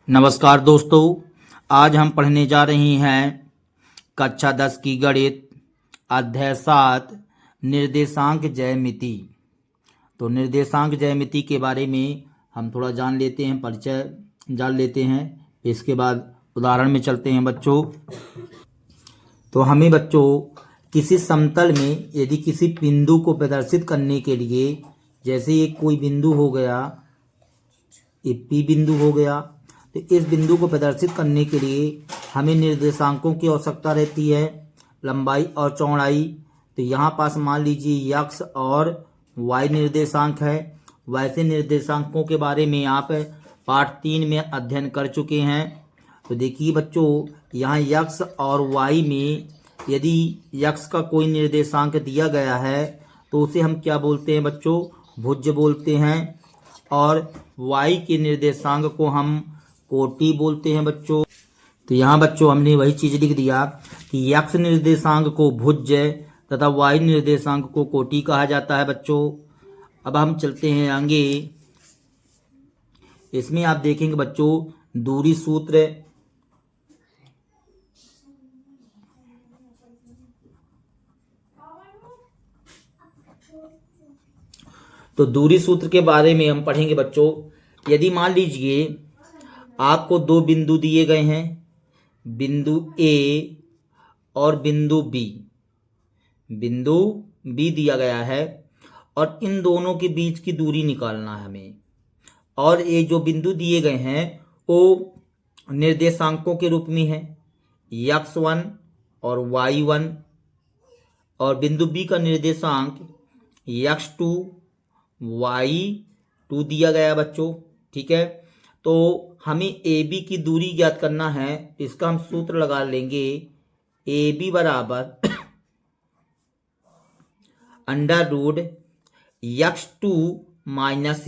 नमस्कार दोस्तों, आज हम पढ़ने जा रहे हैं कक्षा 10 की गणित अध्याय 7 निर्देशांक ज्यामिति। तो निर्देशांक ज्यामिति के बारे में हम थोड़ा जान लेते हैं, परिचय जान लेते हैं। इसके बाद उदाहरण में चलते हैं बच्चों। तो हमें बच्चों किसी समतल में यदि किसी बिंदु को प्रदर्शित करने के लिए, जैसे ये कोई बिंदु हो गया, ये P बिंदु हो गया, तो इस बिंदु को प्रदर्शित करने के लिए हमें निर्देशांकों की आवश्यकता रहती है, लंबाई और चौड़ाई। तो यहाँ पास मान लीजिए x और y निर्देशांक है। वैसे निर्देशांकों के बारे में आप पाठ 3 में अध्ययन कर चुके हैं। तो देखिए बच्चों, यहाँ x और y में यदि x का कोई निर्देशांक दिया गया है तो उसे हम क्या बोलते हैं बच्चों? भुज बोलते हैं। और y के निर्देशांक को हम कोटि बोलते हैं बच्चों। तो यहाँ बच्चों हमने वही चीज लिख दिया कि x निर्देशांक को भुज तथा y निर्देशांक को कोटि कहा जाता है बच्चों। अब हम चलते हैं आगे। इसमें आप देखेंगे बच्चों दूरी सूत्र। तो दूरी सूत्र के बारे में हम पढ़ेंगे बच्चों। यदि मान लीजिए आपको दो बिंदु दिए गए हैं, बिंदु A और बिंदु B। बिंदु B दिया गया है और इन दोनों के बीच की दूरी निकालना है हमें। और ये जो बिंदु दिए गए हैं वो निर्देशांकों के रूप में है, x1 और y1। और बिंदु B का निर्देशांक x2 y2 दिया गया बच्चों। ठीक है, तो हमें AB की दूरी ज्ञात करना है। इसका हम सूत्र लगा लेंगे, AB बराबर under root x2 minus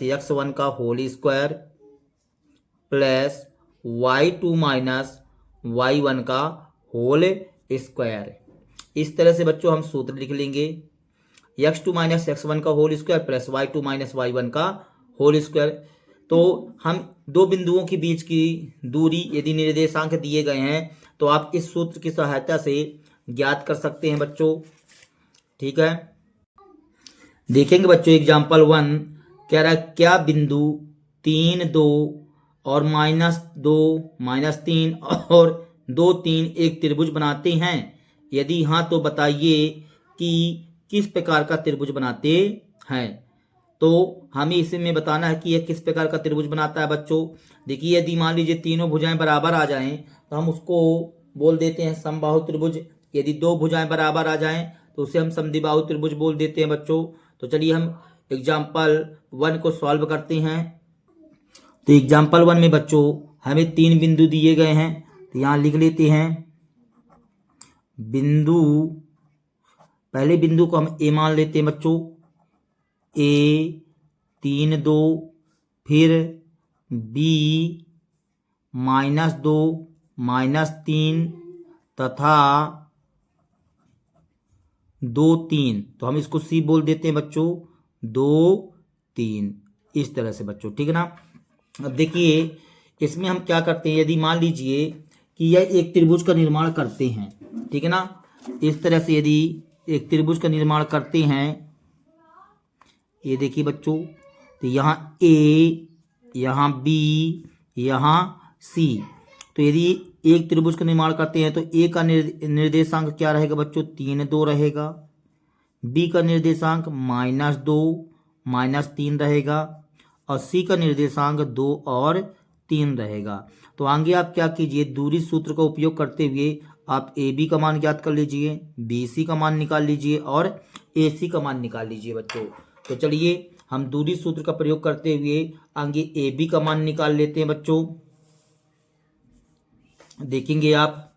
x1 का whole square plus y2 minus y1 का होल स्क्वायर। इस तरह से बच्चों हम सूत्र लिख लेंगे, x2 माइनस x1 का whole square plus y2 minus y1 का होल स्क्वायर। तो हम दो बिंदुओं के बीच की दूरी यदि निर्देशांक दिए गए हैं तो आप इस सूत्र की सहायता से ज्ञात कर सकते हैं बच्चों। ठीक है, देखेंगे बच्चों एग्जाम्पल 1 कह रहा है क्या बिंदु 3 2 और -2 -3 और 2 3 एक त्रिभुज बनाते हैं? यदि हाँ तो बताइए कि किस प्रकार का त्रिभुज बनाते हैं। तो हमें इसमें बताना है कि यह किस प्रकार का त्रिभुज बनाता है बच्चों। देखिए यदि मान लीजिए तीनों भुजाएं बराबर आ जाएं तो हम उसको बोल देते हैं समबाहु त्रिभुज। यदि दो भुजाएं बराबर आ जाएं तो उसे हम समद्विबाहु त्रिभुज बोल देते हैं बच्चों। तो चलिए हम एग्जाम्पल 1 को सॉल्व करते हैं। तो एग्जाम्पल 1 में बच्चों हमें 3 बिंदु दिए गए हैं, तो यहाँ लिख लेते हैं। बिंदु, पहले बिंदु को हम A मान लेते हैं बच्चों, A 3 2, फिर B -2 -3 तथा 2 3। तो हम इसको C बोल देते हैं बच्चों, 2 3। इस तरह से बच्चों, ठीक है ना। अब देखिए इसमें हम क्या करते हैं, यदि मान लीजिए कि यह एक त्रिभुज का निर्माण करते हैं, ठीक है ना। इस तरह से यदि एक त्रिभुज का निर्माण करते हैं, ये देखिए बच्चों, तो यहाँ A, यहाँ B, यहाँ C। तो यदि एक त्रिभुज का निर्माण करते हैं तो A का निर्देशांक क्या रहेगा बच्चों? 3 2 रहेगा। B का निर्देशांक -2 -3 रहेगा और C का निर्देशांक 2 और 3 रहेगा। तो आगे आप क्या कीजिए, दूरी सूत्र का उपयोग करते हुए आप AB का मान ज्ञात कर लीजिए, BC का मान निकाल लीजिए और AC का मान निकाल लीजिए बच्चों। तो चलिए हम दूरी सूत्र का प्रयोग करते हुए आगे AB का मान निकाल लेते हैं बच्चों। देखेंगे आप,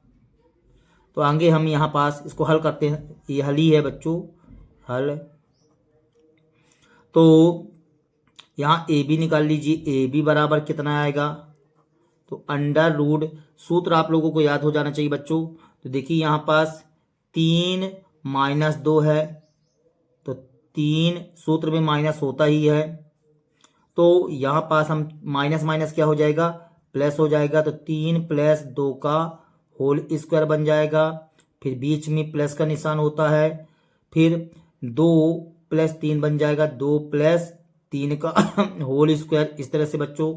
तो आगे हम यहाँ पास इसको हल करते हैं। ये हल ही है बच्चों, हल। तो यहाँ AB निकाल लीजिए, AB बराबर कितना आएगा? तो अंडर रूट, सूत्र आप लोगों को याद हो जाना चाहिए बच्चों। तो देखिए यहाँ पास 3 -2 है, तो 3 सूत्र में माइनस होता ही है। तो यहाँ पास हम माइनस माइनस क्या हो जाएगा, प्लस हो जाएगा। तो 3 + 2 का होल स्क्वायर बन जाएगा। फिर बीच में प्लस का निशान होता है। फिर 2 + 3 बन जाएगा, 2 + 3 का होल स्क्वायर, इस तरह से बच्चों।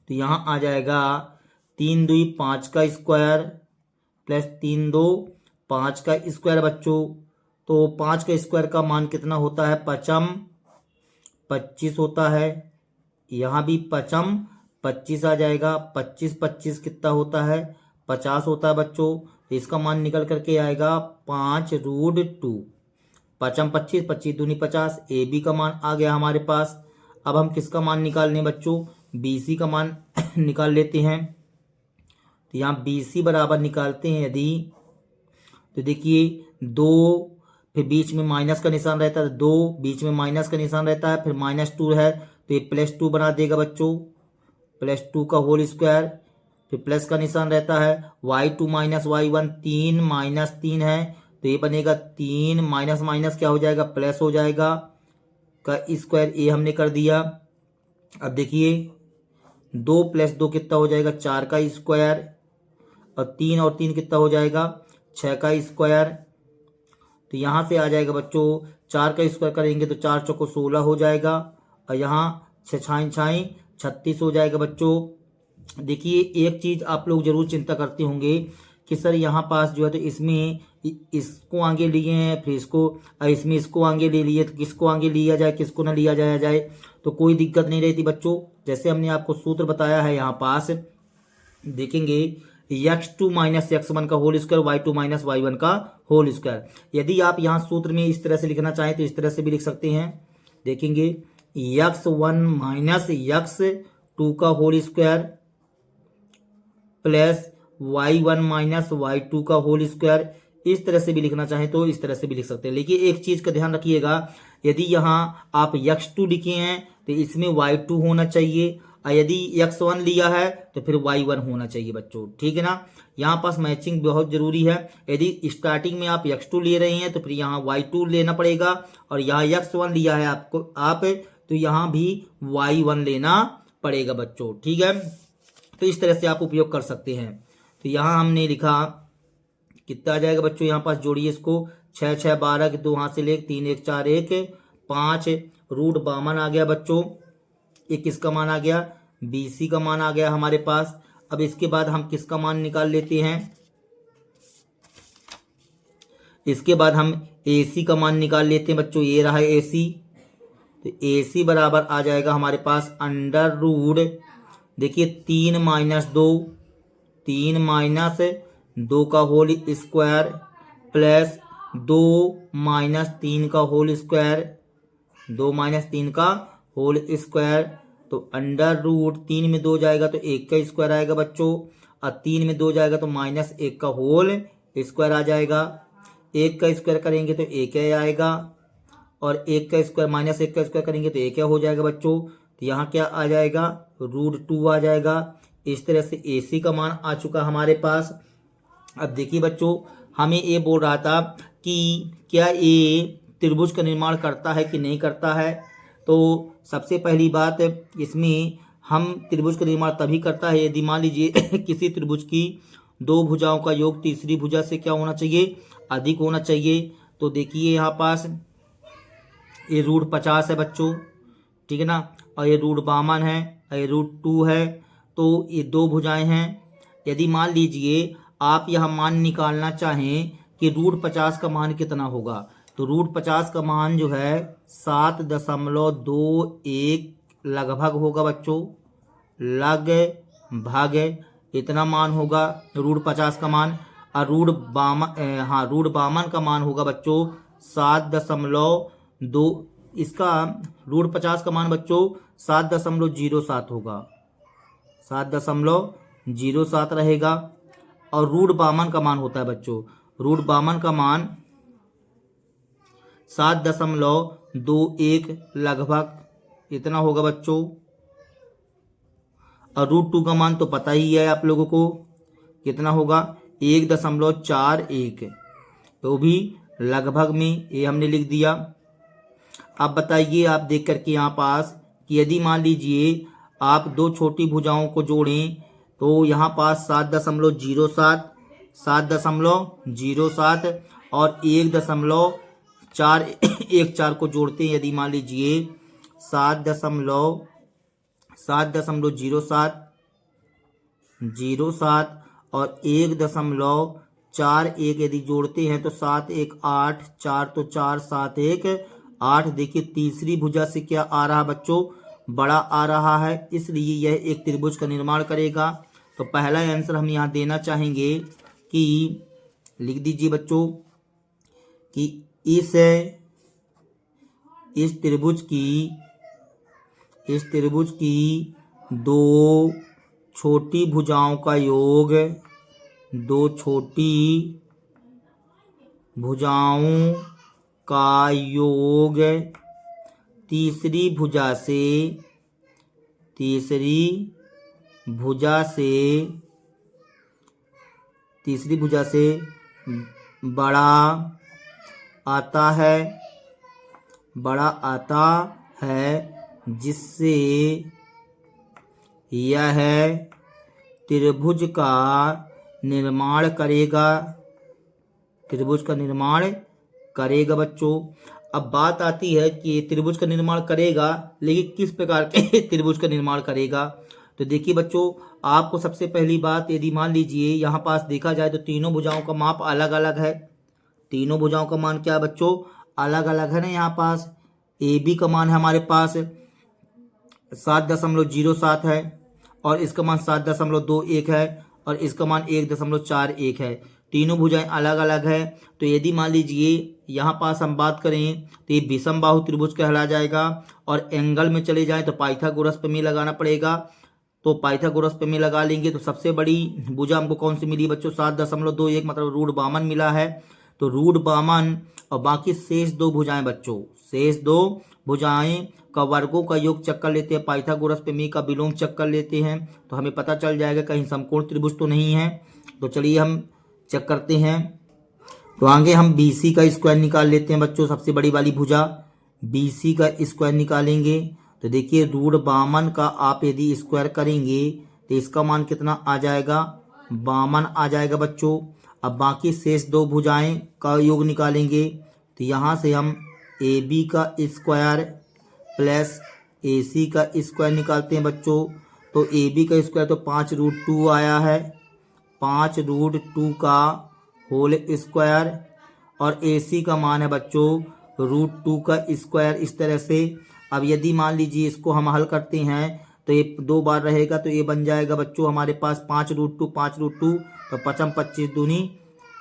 तो यहाँ आ जाएगा 3 दूनी 5 का स्क्वायर प्लस 3 2 5 का स्क्वायर बच्चों। तो 5 का स्क्वायर का मान कितना होता है, 5 25 होता है। यहाँ भी 5 25 आ जाएगा। 25 25 कितना होता है, 50 होता है बच्चों। तो इसका मान निकल करके आएगा 5√2। 5 25 25 दूनी 50। ए बी का मान आ गया हमारे पास। अब हम किसका मान निकालने बच्चों, बी सी का मान निकाल लेते हैं। तो यहाँ बी सी बराबर निकालते हैं यदि, तो देखिए 2, फिर बीच में माइनस का निशान रहता है, 2 बीच में माइनस का निशान रहता है, फिर -2 है तो ये +2 बना देगा बच्चों, +2 का होल स्क्वायर। फिर प्लस का निशान रहता है, y2 - y1 3 -3 है तो ये बनेगा 3 माइनस माइनस क्या हो जाएगा, प्लस हो जाएगा का स्क्वायर, ये हमने कर दिया। अब देखिए 2 + 2 कितना हो जाएगा, 4 का स्क्वायर, और 3 और 3 कितना हो जाएगा, 6 का स्क्वायर। तो यहाँ से आ जाएगा बच्चों 4 का स्क्वायर करेंगे तो 4 चौको 16 हो जाएगा, और यहाँ 6 छाई 36 हो जाएगा बच्चों। देखिए एक चीज आप लोग जरूर चिंता करते होंगे कि सर यहाँ पास जो है तो इसमें इसको आगे लिए हैं, फिर इसमें इसको आगे ले लिए, तो किसको आगे लिया जाए किसको ना लिया जाए। तो कोई दिक्कत नहीं रहती बच्चों। जैसे हमने आपको सूत्र बताया है, यहाँ पास देखेंगे x2 - x1 का होल स्क्वायर, y2 - y1 का होल स्क्वायर। यदि आप यहाँ सूत्र में इस तरह से लिखना चाहें तो इस तरह से भी लिख सकते हैं। देखेंगे x1 - x2 का whole square plus y1 - y2 का होल स्क्वायर, इस तरह से भी लिखना चाहें तो इस तरह से भी लिख सकते हैं। लेकिन एक चीज का ध्यान रखिएगा, यदि यहाँ आप x2 लिखे हैं तो इसमें y2 होना चाहिए, और यदि x1 लिया है तो फिर y1 होना चाहिए बच्चों, ठीक है ना। यहाँ पास मैचिंग बहुत जरूरी है। यदि स्टार्टिंग में आप x2 ले रहे हैं तो फिर यहाँ y2 लेना पड़ेगा, और यहाँ x1 लिया है आप तो यहाँ भी y1 लेना पड़ेगा बच्चों, ठीक है। तो इस तरह से आप उपयोग कर सकते हैं। तो यहाँ हमने लिखा कितना आ जाएगा बच्चों, यहाँ पास जोड़िए इसको, 6 6 12 के 2 हाथ से ले, 3 1 4 1 5 √52 आ गया बच्चों। एक किसका मान आ गया, BC का मान आ गया हमारे पास। अब इसके बाद हम किसका मान निकाल लेते हैं, इसके बाद हम AC का मान निकाल लेते हैं बच्चों। ये रहा AC, तो AC बराबर आ जाएगा हमारे पास √, देखिए 3 - 2 3 - 2 का होल स्क्वायर प्लस 2 - 3 का होल स्क्वायर, 2 - 3 का होल स्क्वायर। तो √3 में 2 जाएगा तो 1 का स्क्वायर आएगा बच्चों, और 3 में 2 जाएगा तो -1 का होल स्क्वायर आ जाएगा। 1 का स्क्वायर करेंगे तो 1 आएगा, और 1 का स्क्वायर -1 का स्क्वायर करेंगे तो 1 हो जाएगा बच्चों। तो यहाँ क्या आ जाएगा, √2 आ जाएगा। इस तरह से AC का मान आ चुका हमारे पास। अब देखिए बच्चों, हमें ये बोल रहा था कि क्या ये त्रिभुज का निर्माण करता है कि नहीं करता है। तो सबसे पहली बात, इसमें हम त्रिभुज का निर्माण तभी करता है यदि मान लीजिए किसी त्रिभुज की 2 भुजाओं का योग तीसरी भुजा से क्या होना चाहिए, अधिक होना चाहिए। तो देखिए यहाँ पास ये √50 है बच्चों, ठीक है ना, और ये √52 है, और ये √2 है। तो ये 2 भुजाएं हैं। यदि मान लीजिए आप यह मान निकालना चाहें कि √50 का मान कितना होगा, तो √50 का मान जो है 7.21 लगभग होगा बच्चों, लगभग इतना मान होगा √50 का मान। और √52 का मान होगा बच्चों 7.2, इसका √50 का मान बच्चों 7.07 होगा, 7.07 रहेगा। और √52 का मान होता है बच्चों, √52 का मान 7.21 लगभग इतना होगा बच्चों। और √2 का मान तो पता ही है आप लोगों को कितना होगा, 1.41, तो भी लगभग में ये हमने लिख दिया। अब बताइए आप देख करके यहाँ पास कि यदि मान लीजिए आप दो छोटी भुजाओं को जोड़ें तो यहाँ पास 7.07, 7.07 और 1.414 को जोड़ते हैं। यदि मान लीजिए 7.07 और 1.41 यदि जोड़ते हैं तो 7 1 8, 4 तो 4, 7 1 8। देखिए तीसरी भुजा से क्या आ रहा बच्चों, बड़ा आ रहा है, इसलिए यह एक त्रिभुज का निर्माण करेगा। तो पहला आंसर हम यहाँ देना चाहेंगे कि लिख दीजिए बच्चों कि इस त्रिभुज की दो छोटी भुजाओं का योग, दो छोटी भुजाओं का योग तीसरी भुजा से बड़ा आता है, जिससे यह त्रिभुज का निर्माण करेगा बच्चों। अब बात आती है कि त्रिभुज का निर्माण करेगा, लेकिन किस प्रकार के त्रिभुज का निर्माण करेगा। तो देखिए बच्चों, आपको सबसे पहली बात, यदि मान लीजिए यहाँ पास देखा जाए तो तीनों भुजाओं का माप अलग अलग है। तीनों भुजाओं का मान क्या है बच्चों, अलग अलग है ना। यहाँ पास ए बी का मान है हमारे पास 7.07 है और इसका मान 7.21 है और इसका मान 1.41 है। तीनों भुजाएं अलग अलग है। तो यदि मान लीजिए यहाँ पास हम बात करें तो ये विषम बाहु त्रिभुज कहला जाएगा। और एंगल में चले जाएं तो पाइथागोरस प्रमेय लगाना पड़ेगा। तो पाइथागोरस प्रमेय लगा लेंगे तो सबसे बड़ी भुजा हमको कौन सी मिली बच्चों, 7.21, मतलब रूट बामन मिला है। तो रूट बामन और बाकी शेष दो भुजाएं बच्चों, शेष दो भुजाएं का वर्गों का योग चेक कर लेते हैं, पाइथागोरस प्रमेय का विलोम चेक कर लेते हैं तो हमें पता चल जाएगा कहीं समकोण त्रिभुज तो नहीं है। तो चलिए हम चेक करते हैं। तो आगे हम BC का स्क्वायर निकाल लेते हैं बच्चों। सबसे बड़ी वाली भुजा BC का स्क्वायर निकालेंगे तो देखिए रूट बामन का आप यदि स्क्वायर करेंगे तो इसका मान कितना आ जाएगा, 52 आ जाएगा बच्चों। अब बाकी शेष दो भुजाएं का योग निकालेंगे तो यहाँ से हम AB का स्क्वायर प्लस AC का स्क्वायर निकालते हैं बच्चों। तो AB का स्क्वायर तो 5√2 आया है, 5√2 का होल स्क्वायर, और AC का मान है बच्चों √2 का स्क्वायर। इस तरह से अब यदि मान लीजिए इसको हम हल करते हैं तो ये दो बार रहेगा तो ये बन जाएगा बच्चों हमारे पास 5√2 तो 5 25 दूनी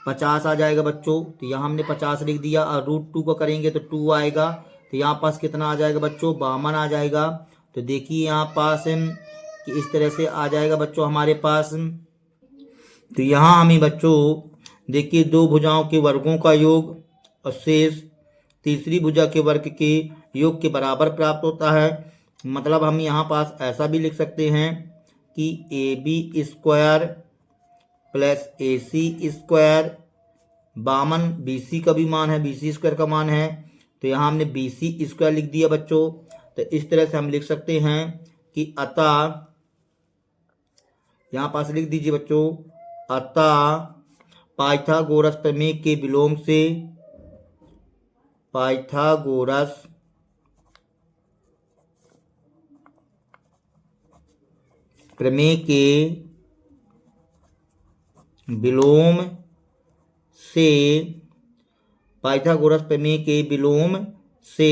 50 आ जाएगा बच्चों। तो यहाँ हमने 50 लिख दिया और √2 को करेंगे तो 2 आएगा। तो यहाँ पास कितना आ जाएगा बच्चों, 52 आ जाएगा। तो देखिए यहाँ पास कि इस तरह से आ जाएगा बच्चों हमारे पास। तो यहाँ हमें बच्चों देखिए दो भुजाओं के वर्गों का योग और शेष तीसरी भुजा के वर्ग के योग के बराबर प्राप्त होता है। मतलब हम यहाँ पास ऐसा भी लिख सकते हैं कि AB square plus AC square, 52 BC का भी मान है, BC स्क्वायर का मान है। तो यहाँ हमने BC स्क्वायर लिख दिया बच्चों। तो इस तरह से हम लिख सकते हैं कि अतः, यहाँ पास लिख दीजिए बच्चों, अतः पाइथागोरस प्रमेय के विलोम से, पाइथागोरस प्रमेय के विलोम से, पाइथागोरस प्रमेय के विलोम से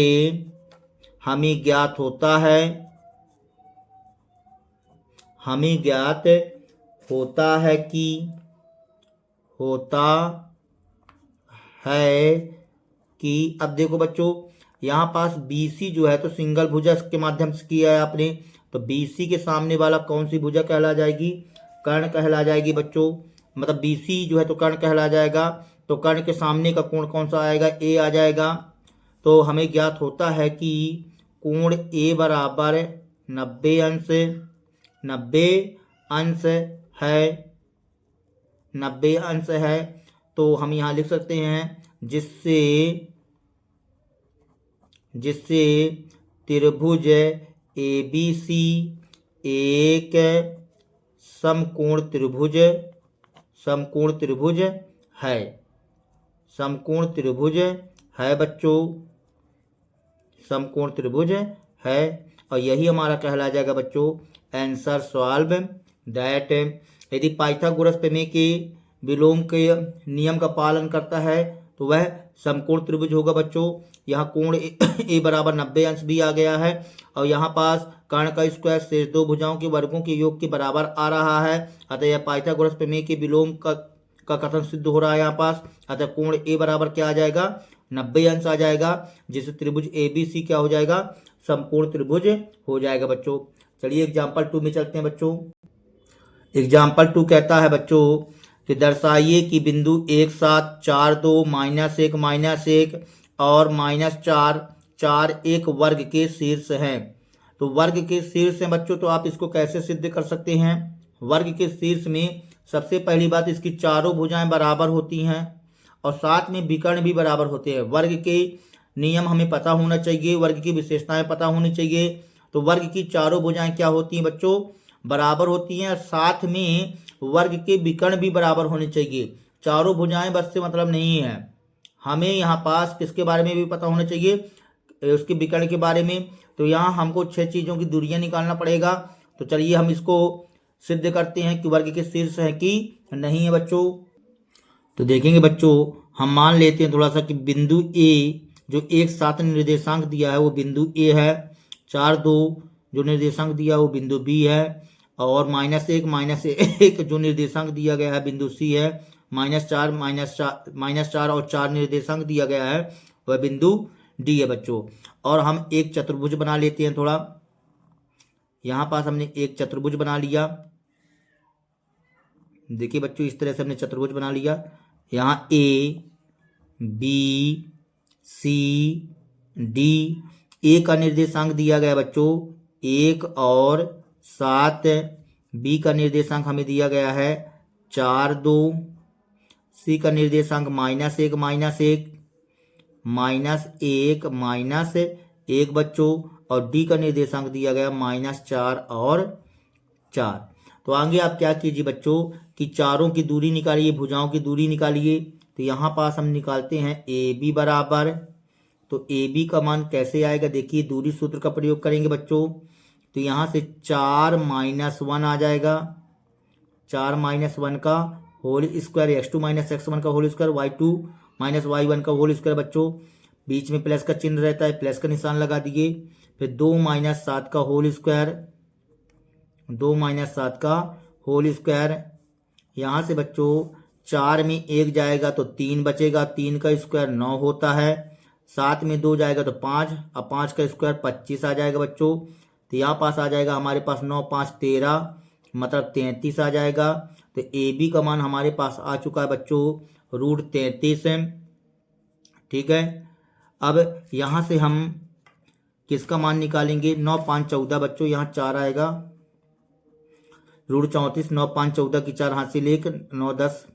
हमें ज्ञात होता है, हमें ज्ञात होता है कि, होता है कि, अब देखो बच्चों यहाँ पास BC जो है तो सिंगल भुजा के माध्यम से किया है आपने। तो BC के सामने वाला कौन सी भुजा कहला जाएगी, कर्ण कहला जाएगी बच्चों। मतलब BC जो है तो कर्ण कहला जाएगा। तो कर्ण के सामने का कोण कौन सा आएगा, A आ जाएगा। तो हमें ज्ञात होता है कि कोण A बराबर 90 अंश, 90 अंश है, 90 अंश है। तो हम यहाँ लिख सकते हैं जिससे त्रिभुज ABC एक समकोण त्रिभुज है। समकोण त्रिभुज है बच्चों, समकोण त्रिभुज है। और यही हमारा कहला जाएगा बच्चों आंसर सॉल्व दैट। यदि पाइथागोरस प्रमेय के विलोम के नियम का पालन करता है तो वह समकोण त्रिभुज होगा बच्चों। यहाँ कोण ए बराबर 90 अंश भी आ गया है और यहाँ पास कर्ण का स्क्वायर शेष दो भुजाओं के वर्गों के योग के बराबर आ रहा है। अतः यह पाइथागोरस प्रमेय के विलोम का कथन सिद्ध हो रहा है यहाँ पास। अतः कोण ए बराबर क्या आ जाएगा 90 अंश आ जाएगा, जिससे त्रिभुज ABC क्या हो जाएगा समकोण त्रिभुज हो जाएगा बच्चों। चलिए एग्जाम्पल 2 में चलते हैं बच्चों। एग्जाम्पल 2 कहता है बच्चों कि दर्शाइए कि बिंदु 1 7 4 2 -1 और -4 4 एक वर्ग के शीर्ष हैं। तो वर्ग के शीर्ष हैं बच्चों, तो आप इसको कैसे सिद्ध कर सकते हैं। वर्ग के शीर्ष में सबसे पहली बात इसकी चारों भुजाएं बराबर होती हैं और साथ में विकर्ण भी बराबर होते हैं। वर्ग के नियम हमें पता होना चाहिए, वर्ग की विशेषताएं पता होनी चाहिए। तो वर्ग की चारों भुजाएं क्या होती हैं बच्चों बराबर होती हैं, साथ में वर्ग के विकर्ण भी बराबर होने चाहिए। चारों भुजाएं बस से मतलब नहीं है, हमें यहाँ पास किसके बारे में भी पता होना चाहिए, उसके विकर्ण के बारे में। तो यहाँ हमको 6 चीज़ों की दूरियां निकालना पड़ेगा। तो चलिए हम इसको सिद्ध करते हैं कि वर्ग के शीर्ष है कि नहीं है बच्चों। तो देखेंगे बच्चों, हम मान लेते हैं थोड़ा सा कि बिंदु ए जो 1 7 निर्देशांक दिया है वो बिंदु ए है, 4 2 जो निर्देशांक दिया है वो बिंदु बी है, और -1 जो निर्देशांक दिया गया है बिंदु सी है, -4 और 4 निर्देशांक दिया गया है वह बिंदु डी है बच्चों। और हम एक चतुर्भुज बना लेते हैं थोड़ा। यहाँ पास हमने एक चतुर्भुज बना लिया। देखिए बच्चों इस तरह से हमने चतुर्भुज बना लिया। यहाँ ए बी सी डी, ए का निर्देशांक दिया गया बच्चों 1 और 7, बी का निर्देशांक हमें दिया गया है 4 2, सी का निर्देशांक -1 बच्चों, और डी का निर्देशांक दिया गया -4 और 4। तो आगे आप क्या कीजिए बच्चों कि चारों की दूरी निकालिए, भुजाओं की दूरी निकालिए। तो यहाँ पास हम निकालते हैं ए बी बराबर, तो ए बी का मान कैसे आएगा, देखिए दूरी सूत्र का प्रयोग करेंगे बच्चों। तो यहाँ से 4 -1 आ जाएगा, 4 -1 का होल स्क्वायर, x2 - x1 का होल स्क्वायर, y2 - y1 का होल स्क्वायर बच्चों। बीच में प्लस का चिन्ह रहता है, प्लस का निशान लगा दिए। फिर 2 - 7 का होल स्क्वायर, 2 - 7 का होल स्क्वायर। यहाँ से बच्चों 4 में 1 जाएगा तो 3 बचेगा, 3 का स्क्वायर 9 होता है, 7 में 2 जाएगा तो 5, अब 5 का स्क्वायर 25 आ जाएगा बच्चों। तो यहाँ पास आ जाएगा हमारे पास 9 5 13 मतलब 33 आ जाएगा। तो ए बी का मान हमारे पास आ चुका है बच्चों √33 है, ठीक है। अब यहाँ से हम किसका मान निकालेंगे, 9 5 14 बच्चों, यहाँ 4 आएगा √34, 9 5 14 की 4 हाथ से लेकर 9 10,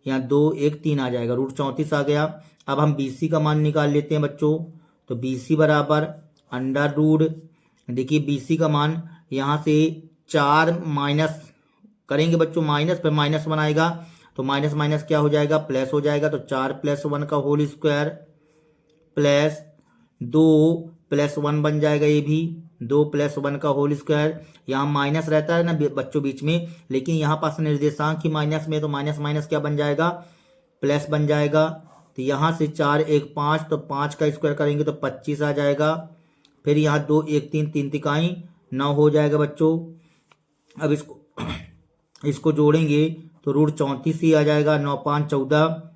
यहाँ 2 1 3 आ जाएगा, √34 आ गया। अब हम BC का मान निकाल लेते हैं बच्चों। तो BC बराबर √, देखिए BC का मान यहाँ से 4 माइनस करेंगे बच्चों, माइनस पर -1 आएगा तो माइनस माइनस क्या हो जाएगा प्लस हो जाएगा। तो 4 + 1 का होल स्क्वायर प्लस 2 + 1 बन जाएगा, ये भी 2 + 1 का होल स्क्वायर। यहाँ माइनस रहता है ना बच्चों बीच में, लेकिन यहाँ पास निर्देशांक ही माइनस में, तो माइनस माइनस क्या बन जाएगा प्लस बन जाएगा। तो यहाँ से 4 1 5, तो 5 का स्क्वायर करेंगे तो 25 आ जाएगा। फिर यहाँ 2 1 3 3 तिकाई 9 हो जाएगा बच्चों। अब इसको जोड़ेंगे तो √34 ही आ जाएगा, 9 5 14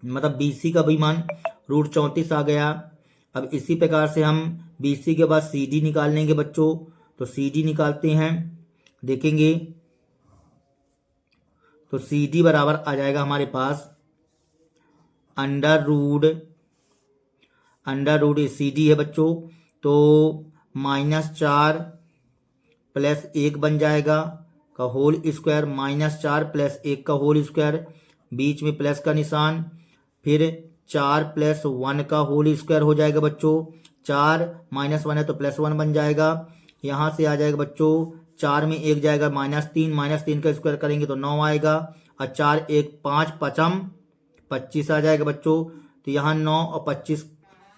मतलब BC का भी मान √34 आ गया। अब इसी प्रकार से हम BC के बाद CD निकाल लेंगे बच्चों। तो CD निकालते हैं, देखेंगे तो CD बराबर आ जाएगा हमारे पास अंडर रूट CD है बच्चों, तो -4 + 1 बन जाएगा का होल स्क्वायर, -4 + 1 का होल स्क्वायर, बीच में प्लस का निशान, फिर 4 + 1 का होल स्क्वायर हो जाएगा बच्चों। 4 - 1 है तो +1 बन जाएगा। यहाँ से आ जाएगा बच्चों 4 में 1 जाएगा -3, -3 का स्क्वायर करेंगे तो 9 आएगा, और 4 1 5 पचम 25 आ जाएगा बच्चों। तो यहाँ 9 और 25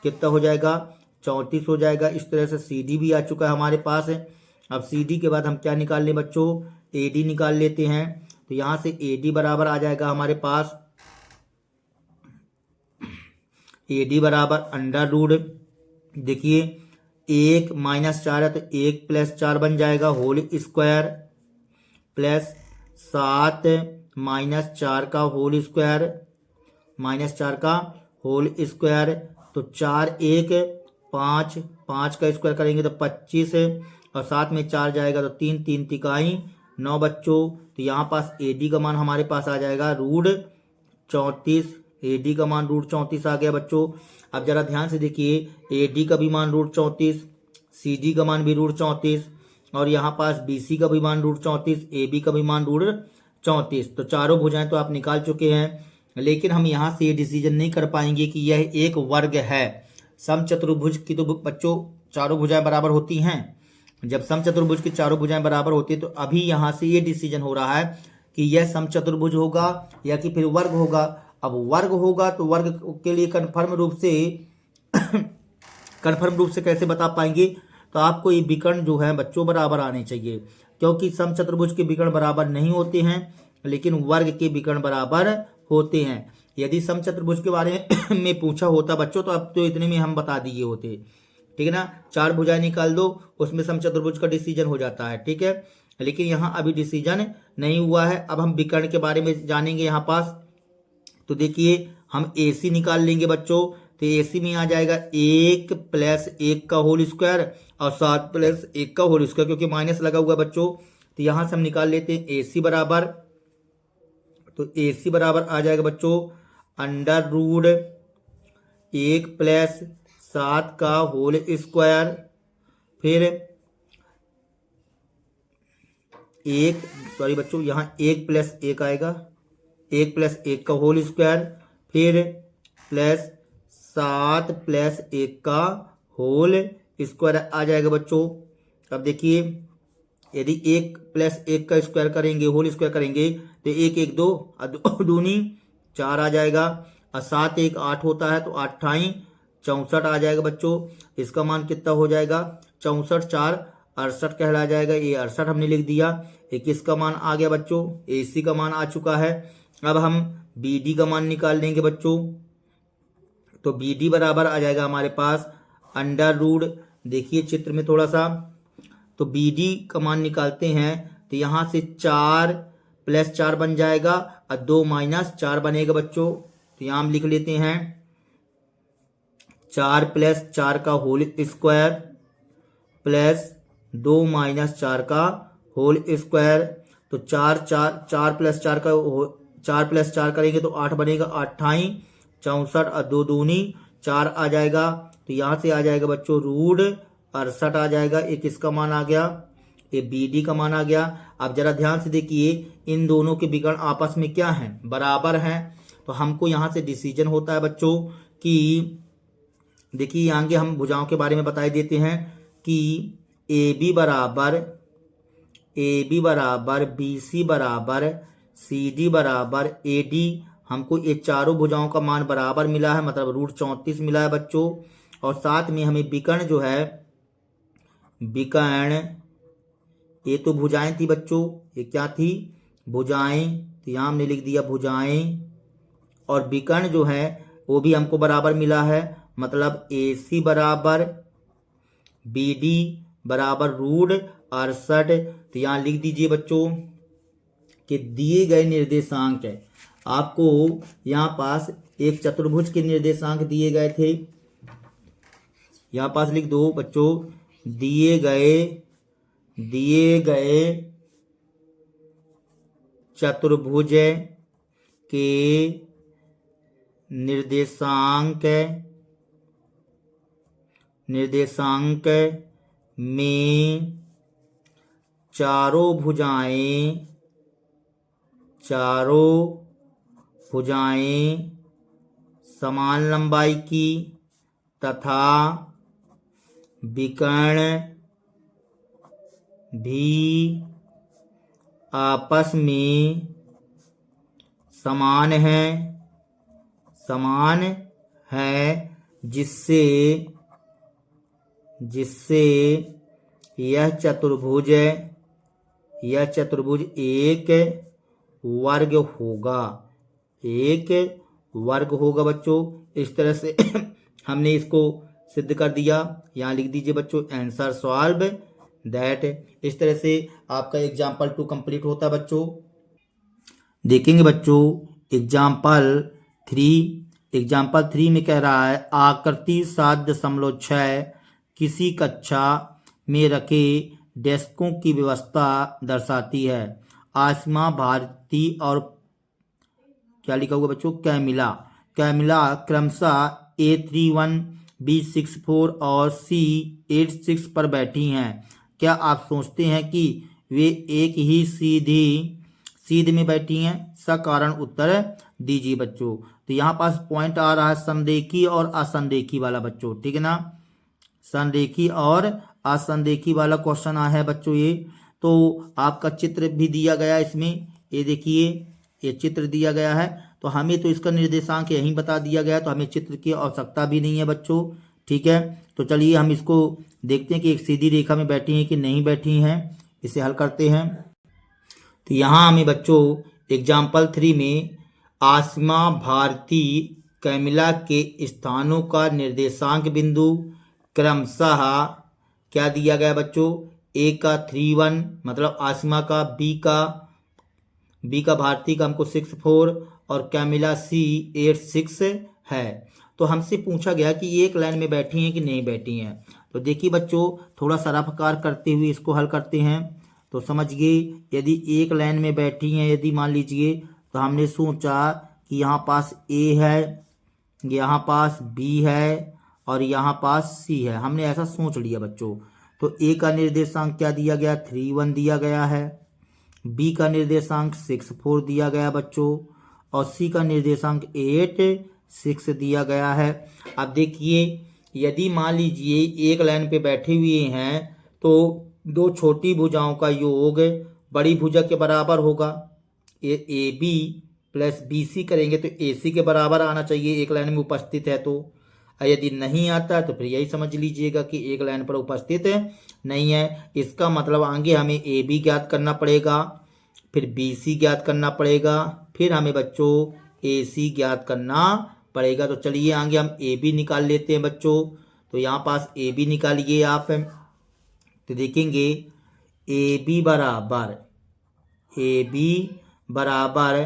कितना हो जाएगा, 34 हो जाएगा। इस तरह से CD भी आ चुका है हमारे पास। अब CD के बाद हम क्या निकाल लें बच्चों, AD निकाल लेते हैं। तो यहाँ से AD बराबर आ जाएगा हमारे पास, AD बराबर अंडर रूट, देखिए 1 -4 है तो 1 + 4 बन जाएगा होल स्क्वायर, प्लस 7 -4 का होल स्क्वायर, -4 का होल स्क्वायर। तो 4 1 5, 5 का स्क्वायर करेंगे तो 25, और 7 में 4 जाएगा तो 3 3 तिकाई 9 बच्चों। तो यहाँ पास AD का मान हमारे पास आ जाएगा √34। AD का मान √34 आ गया बच्चों। अब जरा ध्यान से देखिए, AD का भी मान √34, CD का मान भी √34, और यहाँ पास BC का भी मान √34, AB का भी मान √34। तो चारों भुजाएं तो आप निकाल चुके हैं, लेकिन हम यहाँ से ये डिसीजन नहीं कर पाएंगे कि यह एक वर्ग है। समचतुर्भुज की तो बच्चों चारों भुजाएं बराबर होती हैं। जब समचतुर्भुज की चारों भुजाएं बराबर होती है तो अभी यहाँ से ये डिसीजन हो रहा है कि यह समचतुर्भुज होगा या कि फिर वर्ग होगा। अब वर्ग होगा तो वर्ग के लिए कन्फर्म रूप से कैसे बता पाएंगे, तो आपको ये विकर्ण जो है बच्चों बराबर आने चाहिए, क्योंकि समचतुर्भुज के विकर्ण बराबर नहीं होते हैं, लेकिन वर्ग के विकर्ण बराबर होते हैं। यदि समचतुर्भुज के बारे में पूछा होता बच्चों तो अब तो इतने में हम बता दिए होते, ठीक है ना। 4 भुजाएं निकाल दो, उसमें समचतुर्भुज का डिसीजन हो जाता है, ठीक है। लेकिन यहाँ अभी डिसीजन नहीं हुआ है। अब हम विकर्ण के बारे में जानेंगे यहाँ पास। तो देखिए हम AC निकाल लेंगे बच्चों। तो AC में आ जाएगा 1 + 1 का होल स्क्वायर और 7 + 1 का होल स्क्वायर, क्योंकि माइनस लगा हुआ है बच्चों। तो यहाँ से हम निकाल लेते हैं AC बराबर। तो AC बराबर आ जाएगा बच्चों अंडर रूट 1 + 7 का होल स्क्वायर, फिर 1 + 1 आएगा, 1 + 1 का होल स्क्वायर, फिर प्लस 7 + 1 का होल स्क्वायर आ जाएगा बच्चों। अब देखिए यदि 1 + 1 का स्क्वायर करेंगे, होल स्क्वायर करेंगे, तो 1 1 2 दूनी 4 आ जाएगा, और 7 1 8 होता है तो 8 64 आ जाएगा बच्चों। इसका मान कितना हो जाएगा, 64 4 68 कहला जाएगा। ये 68 हमने लिख दिया। 21 का मान आ गया बच्चों, AC का मान आ चुका है। अब हम BD का मान निकाल लेंगे बच्चों। तो BD बराबर आ जाएगा हमारे पास अंडर रूट, देखिए चित्र में थोड़ा सा, तो BD का मान निकालते हैं तो यहाँ से 4 + 4 बन जाएगा और 2 - 4 बनेगा बच्चों। तो यहाँ हम लिख लेते हैं 4 + 4 का होल स्क्वायर प्लस 2 - 4 का होल स्क्वायर। तो 4 + 4 करेंगे तो 8 बनेगा, 8 64 और 2 दूनी 4 आ जाएगा। तो यहाँ से आ जाएगा बच्चों √68 आ जाएगा। एक इसका मान आ गया, ये BD का मान आ गया। अब जरा ध्यान से देखिए इन दोनों के विकर्ण आपस में क्या हैं, बराबर हैं। तो हमको यहाँ से डिसीजन होता है बच्चों कि देखिए आगे हम भुजाओं के बारे में बता देते हैं कि AB बराबर BC बराबर CD बराबर AD। हमको ये चारों भुजाओं का मान बराबर मिला है, मतलब √34 मिला है बच्चों। और साथ में हमें विकर्ण जो है, विकर्ण ये तो भुजाएं थी बच्चों, ये क्या थी, भुजाएं। तो यहाँ हमने लिख दिया भुजाएं, और विकर्ण जो है वो भी हमको बराबर मिला है, मतलब AC बराबर BD बराबर √68। तो यहाँ लिख दीजिए बच्चों कि दिए गए निर्देशांक है, आपको यहाँ पास एक चतुर्भुज के निर्देशांक दिए गए थे। यहाँ पास लिख दो बच्चों, दिए गए चतुर्भुज के निर्देशांक में चारों भुजाएं समान लंबाई की तथा विकर्ण भी आपस में समान है जिससे यह चतुर्भुज एक वर्ग होगा बच्चों। इस तरह से हमने इसको सिद्ध कर दिया। यहाँ लिख दीजिए बच्चों आंसर सॉल्व दैट। इस तरह से आपका एग्जाम्पल 2 कंप्लीट होता है बच्चों। देखेंगे बच्चों एग्जाम्पल 3 में कह रहा है आकृति 7.6 किसी कक्षा में रखे डेस्कों की व्यवस्था दर्शाती है। आसिमा, भारती और क्या लिखा हुआ बच्चों कैमिला क्रमशः A31, B64 और C86 पर बैठी हैं। क्या आप सोचते हैं कि वे एक ही सीध में बैठी हैं? सकारण उत्तर दीजिए बच्चों। तो यहाँ पास पॉइंट आ रहा है समरेखी और असंरेखी वाला बच्चों, ठीक है ना। संरेखी और असंरेखी वाला क्वेश्चन आया है बच्चों ये। तो आपका चित्र भी दिया गया इसमें, ये देखिए ये चित्र दिया गया है। तो हमें तो इसका निर्देशांक यहीं बता दिया गया, तो हमें चित्र की आवश्यकता भी नहीं है बच्चों, ठीक है। तो चलिए हम इसको देखते हैं कि एक सीधी रेखा में बैठी हैं कि नहीं बैठी हैं, इसे हल करते हैं। तो यहाँ हमें बच्चों एग्जाम्पल 3 में आसिमा, भारती, कैमिला के स्थानों का निर्देशांक बिंदु क्रमशः क्या दिया गया बच्चों, A का 31 मतलब आसिमा का, B का भारती का हमको 64 और कैमिला C86 है। तो हमसे पूछा गया कि एक लाइन में बैठी हैं कि नहीं बैठी हैं। तो देखिए बच्चों थोड़ा सराफकार करते हुए इसको हल करते हैं। तो समझिए यदि एक लाइन में बैठी हैं, यदि मान लीजिए, तो हमने सोचा कि यहाँ पास A है, यहाँ पास B है और यहाँ पास C है। हमने ऐसा सोच लिया बच्चों। तो A का निर्देशांक क्या दिया गया, 31 दिया गया है। B का निर्देशांक 64 दिया गया बच्चों और C का निर्देशांक 86 दिया गया है। अब देखिए यदि मान लीजिए एक लाइन पे बैठे हुए हैं तो दो छोटी भुजाओं का योग बड़ी भुजा के बराबर होगा। A B plus B C करेंगे तो ए सी के बराबर आना चाहिए एक लाइन में उपस्थित है। तो यदि नहीं आता तो फिर यही समझ लीजिएगा कि एक लाइन पर उपस्थित नहीं है। इसका मतलब आगे हमें ए बी ज्ञात करना पड़ेगा, फिर बी सी ज्ञात करना पड़ेगा, फिर हमें बच्चों ए सी ज्ञात करना पड़ेगा। तो चलिए आगे हम ए बी निकाल लेते हैं बच्चों। तो यहाँ पास ए बी निकालिए आप। तो देखेंगे ए बी बराबर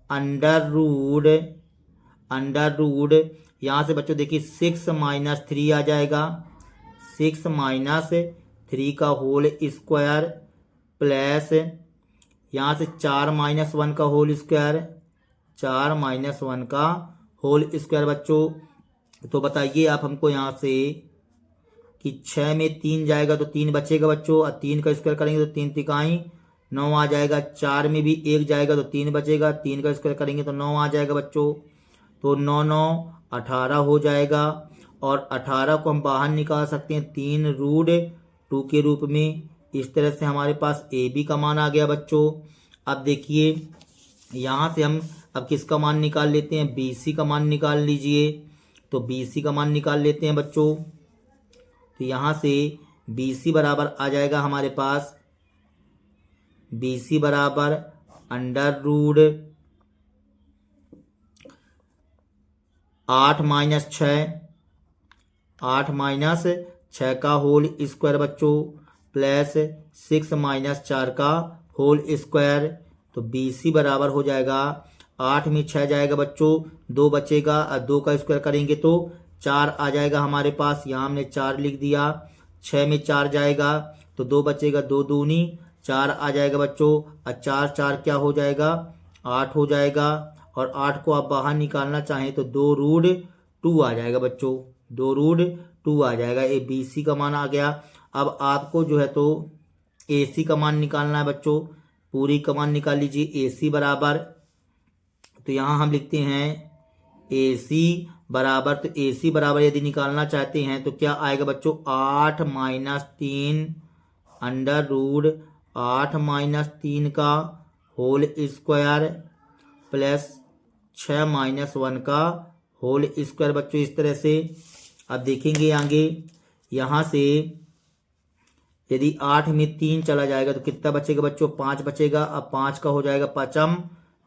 अंडर रूड यहाँ से बच्चों देखिए 6 - 3 आ जाएगा। 6 - 3 का होल स्क्वायर प्लस यहाँ से 4 - 1 का होल स्क्वायर, 4 - 1 का होल स्क्वायर बच्चों। तो बताइए आप हमको यहाँ से कि 6 में 3 जाएगा तो 3 बचेगा बच्चों, और 3 का स्क्वायर करेंगे तो 3 तिकाई 9 आ जाएगा। 4 में भी 1 जाएगा तो 3 बचेगा, 3 का स्क्वायर करेंगे तो 9 आ जाएगा बच्चों। तो 9 9 18 हो जाएगा और 18 को हम बाहर निकाल सकते हैं 3√2 के रूप में। इस तरह से हमारे पास ए बी का मान आ गया बच्चों। अब देखिए यहाँ से हम अब किसका मान निकाल लेते हैं, बी सी का मान निकाल लीजिए। तो बी सी का मान निकाल लेते हैं बच्चों। तो यहाँ से बी सी बराबर आ जाएगा हमारे पास, बी सी बराबर अंडर रूड 8 - 6 का होल स्क्वायर बच्चों प्लस 6 - 4 का होल स्क्वायर। तो बी सी बराबर हो जाएगा 8 में 6 जाएगा बच्चों, 2 बचेगा और 2 का स्क्वायर करेंगे तो 4 आ जाएगा हमारे पास। यहाँ हमने 4 लिख दिया। 6 में 4 जाएगा तो 2 बचेगा, 2 दूनी 4 आ जाएगा बच्चों, और 4 4 क्या हो जाएगा, 8 हो जाएगा। और 8 को आप बाहर निकालना चाहें तो 2√2 आ जाएगा बच्चों, 2√2 आ जाएगा। ये बी सी का मान आ गया। अब आपको जो है तो ए सी का मान निकालना है बच्चों, पूरी का मान निकाल लीजिए। ए सी बराबर, तो यहाँ हम लिखते हैं ए सी बराबर, तो ए सी बराबर यदि निकालना चाहते हैं तो क्या आएगा बच्चों, 8 - 3 अंडर रूट 8-3 का होल स्क्वायर प्लस 6-1 का होल स्क्वायर बच्चों। इस तरह से अब देखेंगे आगे, यहाँ से यदि 8 में 3 चला जाएगा तो कितना बचेगा बच्चों? 5 बचेगा। अब 5 का हो जाएगा पचम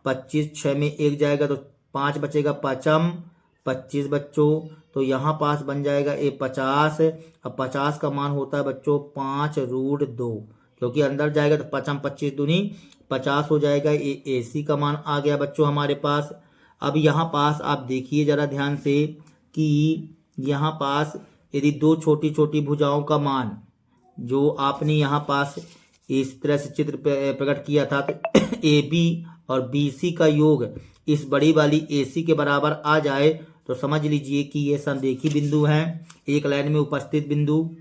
25, 6 में 1 जाएगा तो 5 बचेगा पचम 25 बच्चों। तो यहाँ पास बन जाएगा ये 50। अब 50 का मान होता है बच्चों 5√2, क्योंकि अंदर जाएगा तो पचम 25 दूनी 50 हो जाएगा। ये AC का मान आ गया बच्चों हमारे पास। अब यहाँ पास आप देखिए जरा ध्यान से कि यहाँ पास यदि दो छोटी छोटी भुजाओं का मान जो आपने यहाँ पास इस तरह से चित्र प्रकट किया था, तो AB और BC का योग इस बड़ी वाली AC के बराबर आ जाए तो समझ लीजिए कि ये संरेखी बिंदु हैं, एक लाइन में उपस्थित बिंदु।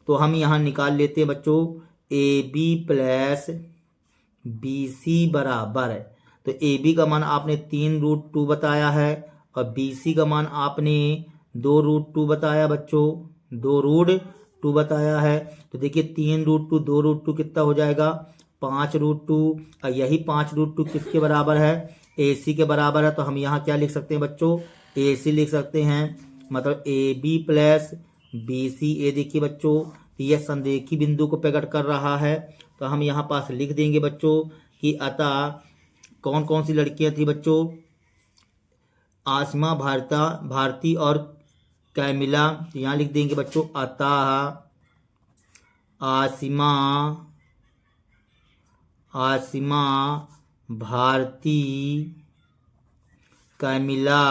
तो हम यहाँ निकाल लेते हैं बच्चों AB प्लस BC बराबर, तो AB का मान आपने 3√2 बताया है और BC का मान आपने 2√2 बताया बच्चों, 2√2 बताया है। तो देखिए 3√2 2√2 कितना हो जाएगा? 5√2। और यही 5√2 किसके बराबर है? AC के बराबर है। तो हम यहाँ क्या लिख सकते हैं बच्चों? AC लिख सकते हैं, मतलब AB प्लस BC। ये देखिए बच्चों यह संरेखी बिंदु को प्रकट कर रहा है। तो हम यहाँ पास लिख देंगे बच्चों कि अतः कौन कौन सी लड़कियां थी बच्चों? आसमा, भारती और कैमिला। तो यहाँ लिख देंगे बच्चों अतः आसिमा, भारती, कैमिला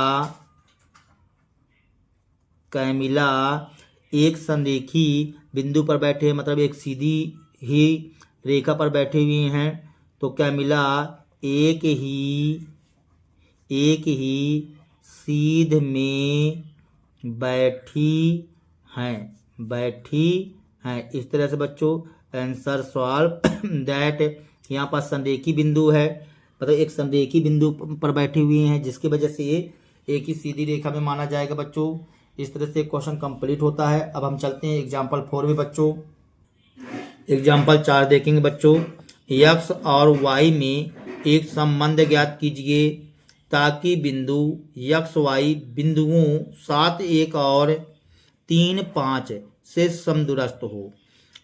एक संरेखी बिंदु पर बैठे, मतलब एक सीधी ही रेखा पर बैठे हुए हैं। तो कैमिला एक ही सीध में बैठी हैं। इस तरह से बच्चों आंसर सॉल्व दैट। यहाँ पर संरेखी बिंदु है, मतलब एक संरेखी बिंदु पर बैठे हुए हैं जिसकी वजह से ये एक ही सीधी रेखा में माना जाएगा बच्चों। इस तरह से क्वेश्चन कंप्लीट होता है। अब हम चलते हैं एग्जाम्पल 4 में बच्चों। एग्जाम्पल 4 देखेंगे बच्चों। x और y में एक संबंध ज्ञात कीजिए ताकि बिंदु x y बिंदुओं 7, 1 और 3, 5 से समदूरस्थ हो।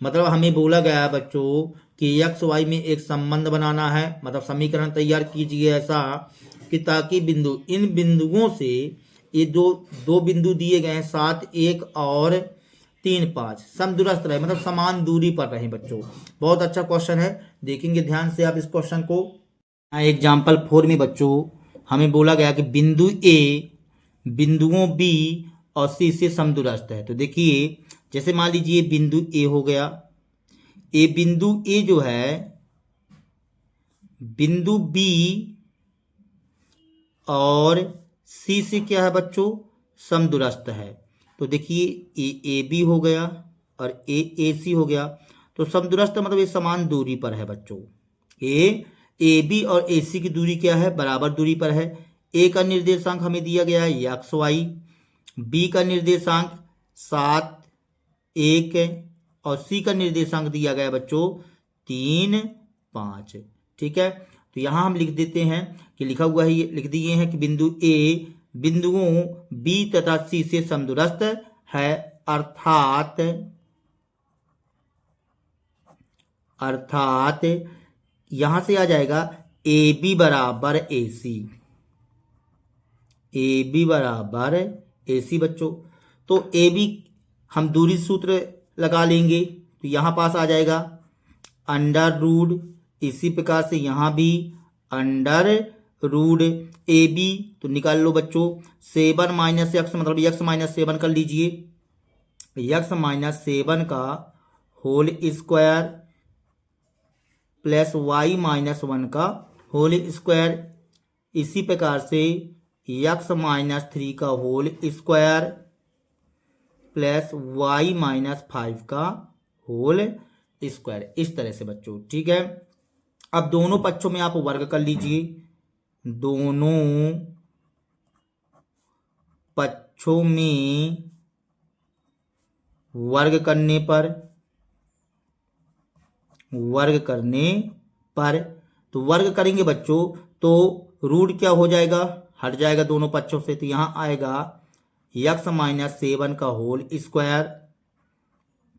मतलब हमें बोला गया है बच्चों कि x y में एक संबंध बनाना है, मतलब समीकरण तैयार कीजिए ऐसा कि ताकि बिंदु इन बिंदुओं से ये दो बिंदु दिए गए हैं 7, 1 और 3, 5 समदूरस्थ रहे, मतलब समान दूरी पर रहे बच्चों। बहुत अच्छा क्वेश्चन है, देखेंगे ध्यान से आप इस क्वेश्चन को। एग्जाम्पल 4 में बच्चों हमें बोला गया कि बिंदु A बिंदुओं B और C से समदूरस्थ है। तो देखिए जैसे मान लीजिए बिंदु A हो गया, बिंदु A जो है बिंदु B और C से क्या है बच्चों? समदूरस्थ है। तो देखिए AB हो गया और AC हो गया, तो समदूरस्थ मतलब ये समान दूरी पर है बच्चों। AB और AC की दूरी क्या है? बराबर दूरी पर है। A का निर्देशांक हमें दिया गया है XY, B का निर्देशांक 7, 1 और C का निर्देशांक दिया गया है बच्चों 3, 5। ठीक है, तो यहाँ हम लिख देते हैं कि लिखा हुआ है, लिख दिए हैं कि बिंदु A बिंदुओं B तथा C से समदूरस्थ है, अर्थात यहां से आ जाएगा AB बराबर AC बच्चों। तो AB हम दूरी सूत्र लगा लेंगे, तो यहां पास आ जाएगा अंडर रूट, इसी प्रकार से यहां भी अंडर रूट AB। तो निकाल लो बच्चों 7 माइनस x, मतलब x माइनस 7 कर लीजिए, x माइनस 7 का whole square plus y minus 1 का होल स्क्वायर। इसी प्रकार से x माइनस 3 का whole square plus y minus 5 का होल स्क्वायर। इस तरह से बच्चों, ठीक है। अब दोनों पक्षों में आप वर्ग कर लीजिए, दोनों पक्षों में वर्ग करने पर वर्ग करने पर, तो वर्ग करेंगे बच्चों तो रूट क्या हो जाएगा, हट जाएगा दोनों पक्षों से, तो यहाँ आएगा x माइनस 7 का whole square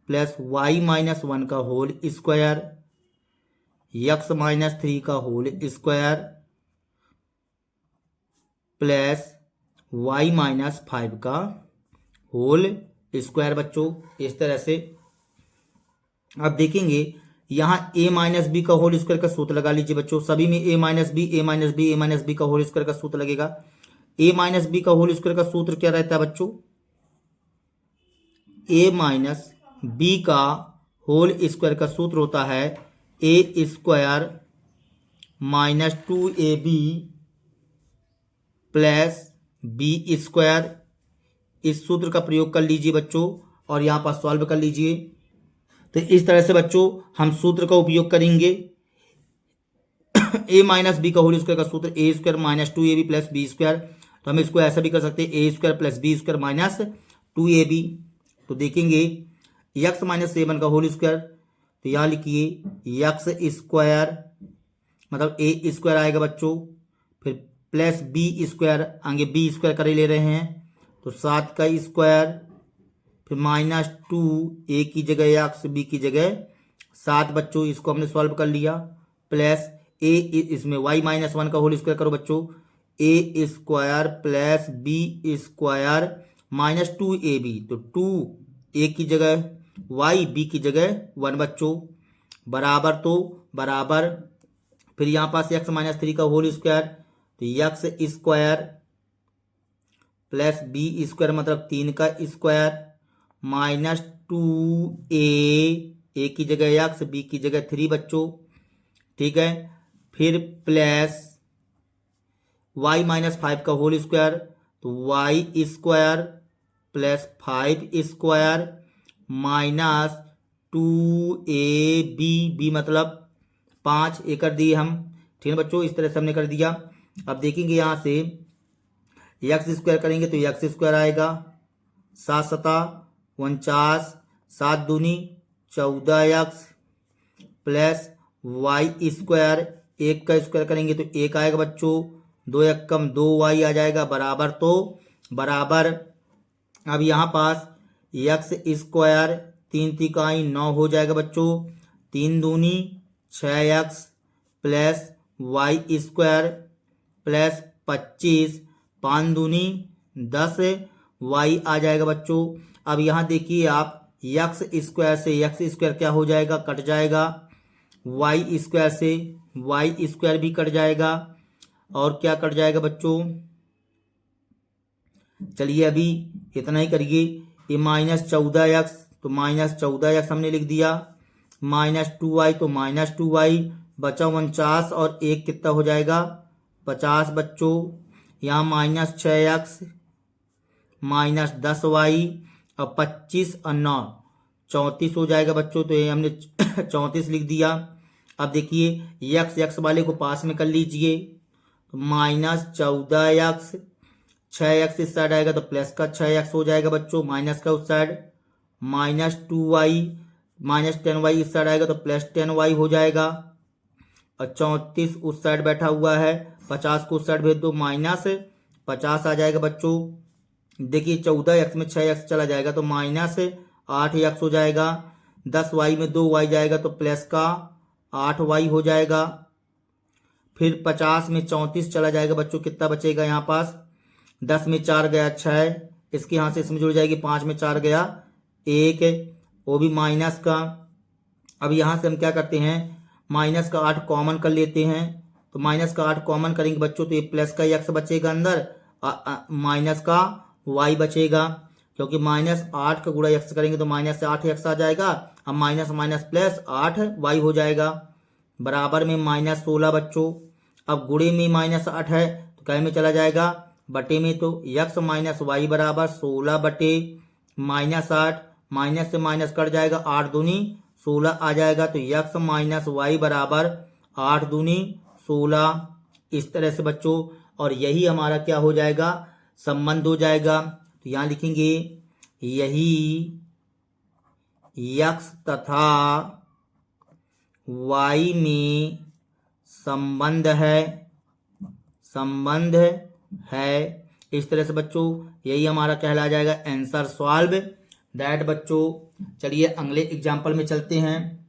plus y minus 1 का होल स्क्वायर, x माइनस 3 का whole square plus y minus 5 का होल स्क्वायर। बच्चों इस तरह से अब देखेंगे यहाँ a माइनस बी का होल स्क्वायर का सूत्र लगा लीजिए बच्चों, सभी में a minus B a minus B a minus B का होल स्क्वायर का सूत्र लगेगा। a माइनस बी का होल स्क्वायर का सूत्र क्या रहता है बच्चों, a माइनस बी का होल स्क्वायर का सूत्र होता है a square minus 2ab plus B square. इस सूत्र का प्रयोग कर लीजिए बच्चों और यहाँ पर सॉल्व कर लीजिए। तो इस तरह से बच्चों हम सूत्र का उपयोग करेंगे। a माइनस बी का होल स्क्वायर का सूत्र a square minus 2ab plus B square, तो हम इसको ऐसा भी कर सकते हैं a square plus B square minus 2ab। तो देखेंगे x माइनस 7 का होल स्क्वायर, तो यहाँ लिखिए x स्क्वायर मतलब a स्क्वायर आएगा बच्चों, फिर प्लस बी स्क्वायर, आगे बी स्क्वायर कर ले रहे हैं तो 7 का स्क्वायर, फिर माइनस 2 a की जगह x b की जगह 7 बच्चों, इसको हमने सॉल्व कर लिया, प्लस a इसमें y माइनस 1 का होल स्क्वायर करो बच्चों, a square plus b square minus 2ab, तो 2 a की जगह y b की जगह 1 बच्चों बराबर, तो बराबर फिर यहाँ पास x माइनस 3 का होल स्क्वायर, तो x square plus B square मतलब 3 का स्क्वायर माइनस 2a की जगह x b की जगह 3 बच्चों, ठीक है। फिर प्लस y माइनस 5 का होल स्क्वायर, तो y square plus 5 square minus 2ab, b मतलब 5 a कर दिए हम, ठीक है बच्चों, इस तरह से हमने कर दिया। अब देखेंगे यहाँ से एक्स स्क्वायर करेंगे तो एक्स स्क्वायर आएगा 7 सता 49, 7 दूनी 14x प्लस वाई स्क्वायर, 1 का स्क्वायर करेंगे तो 1 आएगा बच्चों, 2 1 कम 2y आ जाएगा बराबर, तो बराबर अब यहाँ पास एक्स स्क्वायर 3 तिकाई 9 हो जाएगा बच्चों, 3 दूनी 6x plus Y square plus 25, 5 दूनी 10 y आ जाएगा बच्चों। अब यहाँ देखिए आप एक्स स्क्वायर से एक्स स्क्वायर क्या हो जाएगा, कट जाएगा, वाई स्क्वायर से वाई स्क्वायर भी कट जाएगा, और क्या कट जाएगा बच्चों, चलिए अभी इतना ही करिए, ये माइनस 14x तो माइनस 14x हमने लिख दिया, माइनस 2y तो माइनस 2y, बचा 49 और 1 कितना हो जाएगा 50 बच्चों, यहाँ माइनस 6x माइनस 10y और 25 और 9 34 हो जाएगा बच्चों, तो ये हमने 34 लिख दिया। अब देखिए एक्स एक्स वाले को पास में कर लीजिए, तो माइनस 14x 6x इस साइड आएगा तो प्लस का 6x हो जाएगा बच्चों, माइनस का उस side minus 2y minus 10y इस साइड आएगा तो प्लस 10y हो जाएगा, और 34 उस साइड बैठा हुआ है, 50 को उस साइड भेज दो, माइनस 50 आ जाएगा बच्चों। देखिए 14x में 6x चला जाएगा तो माइनस 8x हो जाएगा, 10y में 2y जाएगा तो प्लस का 8y हो जाएगा, फिर 50 में 34 चला जाएगा बच्चों, कितना बचेगा यहाँ पास, 10 में 4 गया 6, इसके यहाँ से इसमें जुड़ जाएगी, 5 में 4 गया 1, वो भी माइनस का। अब यहाँ से हम क्या करते हैं, माइनस का 8 कॉमन कर लेते हैं, तो माइनस का 8 कॉमन करेंगे बच्चों तो ये प्लस का x बचेगा अंदर, माइनस का y बचेगा, क्योंकि माइनस 8 का गुणा x करेंगे तो माइनस से 8x आ जाएगा, अब माइनस माइनस प्लस 8y हो जाएगा, बराबर में माइनस 16 बच्चों। अब गुणे में माइनस 8 है तो कै में चला जाएगा, बटे में, तो x माइनस वाई बराबर 16 बटे माइनस 8, माइनस से माइनस कट जाएगा, 8 दूनी 16 आ जाएगा, तो x माइनस वाई बराबर 8 दूनी 16, इस तरह से बच्चों। और यही हमारा क्या हो जाएगा, संबंध हो जाएगा, तो यहाँ लिखेंगे यही x तथा y में संबंध है। इस तरह से बच्चों यही हमारा कहला जाएगा आंसर सॉल्व दैट। बच्चों चलिए अगले एग्जाम्पल में चलते हैं।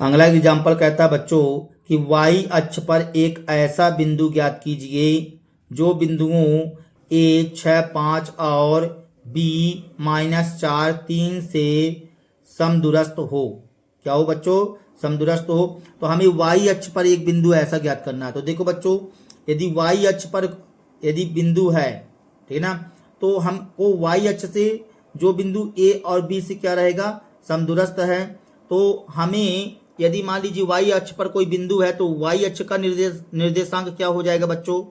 अगला एग्जाम्पल कहता है बच्चों कि y अक्ष पर एक ऐसा बिंदु ज्ञात कीजिए जो बिंदुओं a 6, 5 और b -4, 3 से समदूरस्थ हो। क्या हो बच्चों? समदूरस्थ हो। तो हमें y अक्ष पर एक बिंदु ऐसा ज्ञात करना है। तो देखो बच्चों, यदि y अक्ष पर यदि बिंदु है, ठीक है ना, तो हमको y अक्ष से जो बिंदु a और b से क्या रहेगा? समदूरस्थ है। तो हमें यदि मान लीजिए y अक्ष पर कोई बिंदु है तो y अक्ष का निर्देशांक क्या हो जाएगा बच्चों?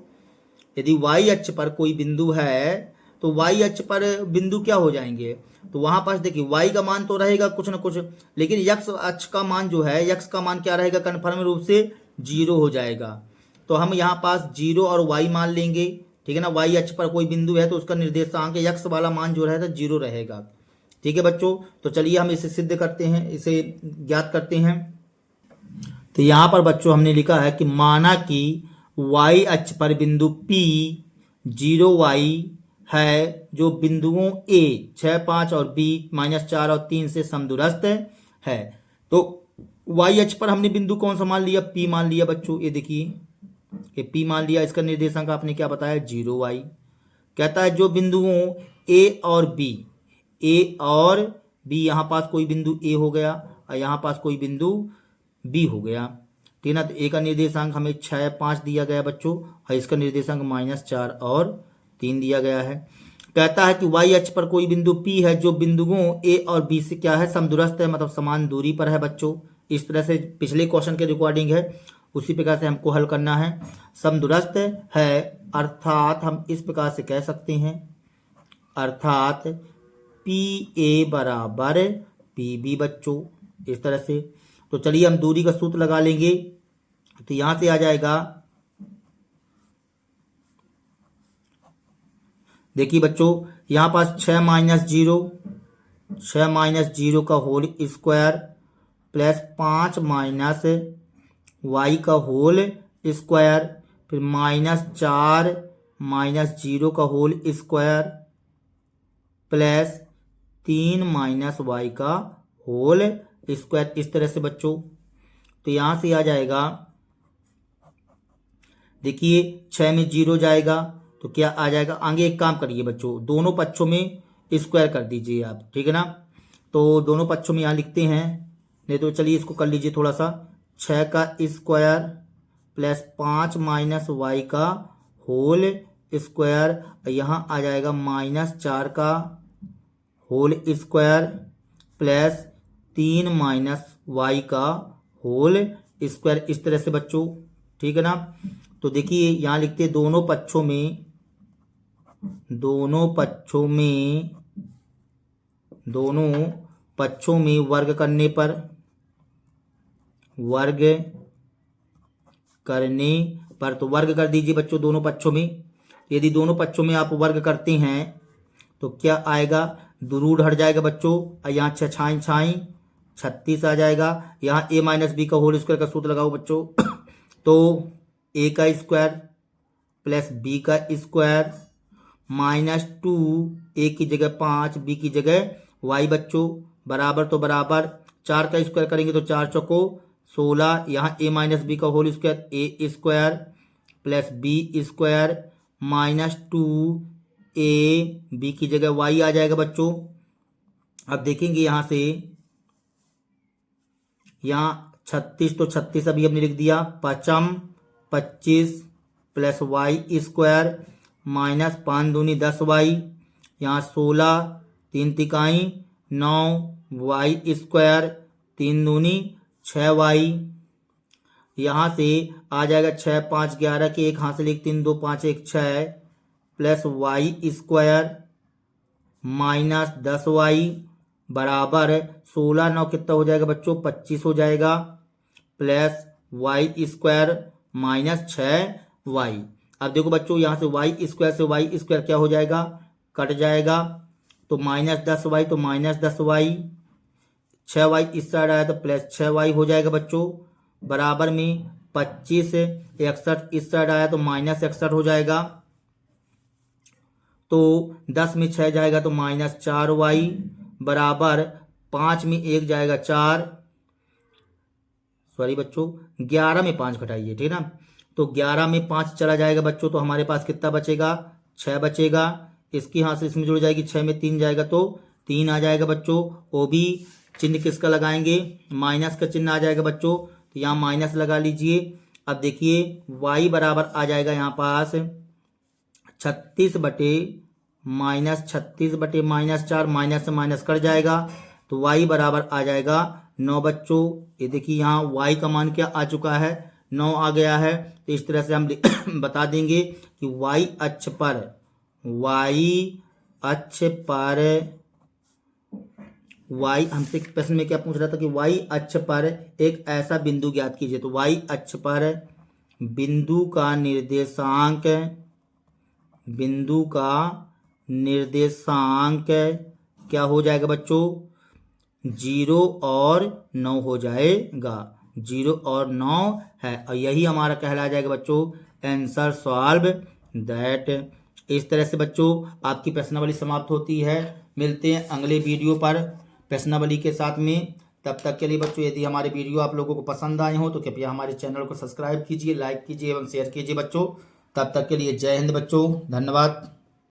यदि y अक्ष पर कोई बिंदु है तो y अक्ष पर बिंदु क्या हो जाएंगे? तो वहां पास देखिए y का मान तो रहेगा कुछ ना कुछ, लेकिन x अक्ष का मान जो है, x का मान क्या रहेगा? कन्फर्म रूप से 0 हो जाएगा। तो हम यहाँ पास 0 और y मान लेंगे, ठीक है ना। y अक्ष पर कोई बिंदु है तो उसका निर्देशांक x वाला मान जो रहेगा 0 रहेगा। ठीक है बच्चों, तो चलिए हम इसे सिद्ध करते हैं, इसे ज्ञात करते हैं। तो यहाँ पर बच्चों हमने लिखा है कि माना कि y अक्ष पर बिंदु P 0y है जो बिंदुओं A 6, 5 और B -4 और 3 से समदूरस्थ है। तो y अक्ष पर हमने बिंदु कौन सा मान लिया? P मान लिया बच्चों। ये देखिए, ये P मान लिया। इसका निर्देशांक आपने क्या बताया? 0y। कहता है जो बिंदुओं A और B यहाँ पास कोई बिंदु A हो गया और यहाँ पास कोई बिंदु B हो गया, ठीक है ना। तो A का निर्देशांक हमें 6, 5 दिया गया बच्चों और इसका निर्देशांक -4 और 3 दिया गया है। कहता है कि y अक्ष पर कोई बिंदु P है जो बिंदुओं A और B से क्या है? समदूरस्थ है, मतलब समान दूरी पर है बच्चों। इस तरह से पिछले क्वेश्चन के रिकॉर्डिंग है, उसी प्रकार से हमको हल करना है। समदूरस्थ है अर्थात हम इस प्रकार से कह सकते हैं, अर्थात PA बराबर PB बच्चों, इस तरह से। तो चलिए हम दूरी का सूत्र लगा लेंगे। तो यहां से आ जाएगा, देखिए बच्चों, यहां पास 6 - 0 का होल स्क्वायर प्लस 5 -y का होल स्क्वायर, फिर -4 - 0 का होल स्क्वायर प्लस 3 -y का होल स्क्वायर, इस तरह से बच्चों। तो यहां से आ जाएगा, देखिए 6 में 0 जाएगा तो क्या आ जाएगा? आगे एक काम करिए बच्चों, दोनों पक्षों में स्क्वायर कर दीजिए आप, ठीक है ना। तो दोनों पक्षों में यहाँ लिखते हैं, नहीं तो चलिए इसको कर लीजिए थोड़ा सा। 6 का स्क्वायर प्लस 5 -y का होल स्क्वायर, यहाँ आ जाएगा -4 का होल स्क्वायर प्लस 3 -y का होल स्क्वायर, इस तरह से बच्चों, ठीक है ना। तो देखिए यहाँ लिखते दोनों पक्षों में वर्ग करने पर तो वर्ग कर दीजिए बच्चों दोनों पक्षों में। यदि दोनों पक्षों में आप वर्ग करते हैं तो क्या आएगा? दूर हट जाएगा बच्चों, और यहाँ 6 छाई 36 आ जाएगा। यहाँ a - b का होल स्क्वायर का सूत्र लगाओ बच्चों। तो a का स्क्वायर प्लस b का स्क्वायर -2, a की जगह 5, b की जगह y बच्चों, बराबर तो बराबर। 4 का स्क्वायर करेंगे तो 4 चौको 16, यहाँ a - b का whole square a square plus b square -2a, b की जगह y आ जाएगा बच्चों। अब देखेंगे यहाँ से, यहाँ 36 तो 36 अभी हमने लिख दिया, 25 प्लस y स्क्वायर -5 दूनी 10y, यहाँ 16, 3 तिकाई 9, y स्क्वायर 3 दूनी 6y, यहाँ से आ जाएगा 6, 5, 11 के एक हाथ से लिख 3, 2, 5, 1, 6 प्लस y स्क्वायर -10y बराबर 16, 9 कितना हो जाएगा बच्चों? 25 हो जाएगा, प्लस y स्क्वायर -6y। अब देखो बच्चों यहाँ से y स्क्वायर से y स्क्वायर क्या हो जाएगा? कट जाएगा। तो -10y तो -10y, 6y इस साइड आया तो प्लस 6y हो जाएगा बच्चों, बराबर में 25 61 इस साइड आया तो माइनस 61 हो जाएगा। तो 10 में 6 जाएगा तो माइनस 4y, बराबर 5 में 1 जाएगा 4, सॉरी बच्चों 11 में 5 घटाइए, ठीक है ना। तो 11 में 5 चला जाएगा बच्चों, तो हमारे पास कितना बचेगा, 6 बचेगा। इसकी हाथ से इसमें जुड़ जाएगी, 6 में 3 जाएगा तो 3 आ जाएगा बच्चों। वो भी चिन्ह किसका लगाएंगे, माइनस का चिन्ह आ जाएगा बच्चों, तो यहाँ माइनस लगा लीजिए। अब देखिए y बराबर आ जाएगा यहाँ पास 36 बटे माइनस 4, माइनस से माइनस कर जाएगा तो y बराबर आ जाएगा 9 बच्चों। ये देखिए यहाँ y का मान क्या आ चुका है, 9 आ गया है। तो इस तरह से हम बता देंगे कि y अक्ष पर y हमसे प्रश्न में क्या पूछ रहा था कि y अक्ष पर एक ऐसा बिंदु ज्ञात कीजिए। तो y अक्ष पर बिंदु का निर्देशांक क्या हो जाएगा बच्चों, 0 और 9 हो जाएगा, 0 और 9 है। और यही हमारा कहला जाएगा बच्चों आंसर सॉल्व दैट। इस तरह से बच्चों आपकी प्रश्नावली समाप्त होती है। मिलते हैं अगले वीडियो पर प्रश्नावली के साथ में। तब तक के लिए बच्चों यदि हमारे वीडियो आप लोगों को पसंद आए हो तो कृपया हमारे चैनल को सब्सक्राइब कीजिए, लाइक कीजिए एवं शेयर कीजिए बच्चों। तब तक के लिए जय हिंद बच्चों, धन्यवाद।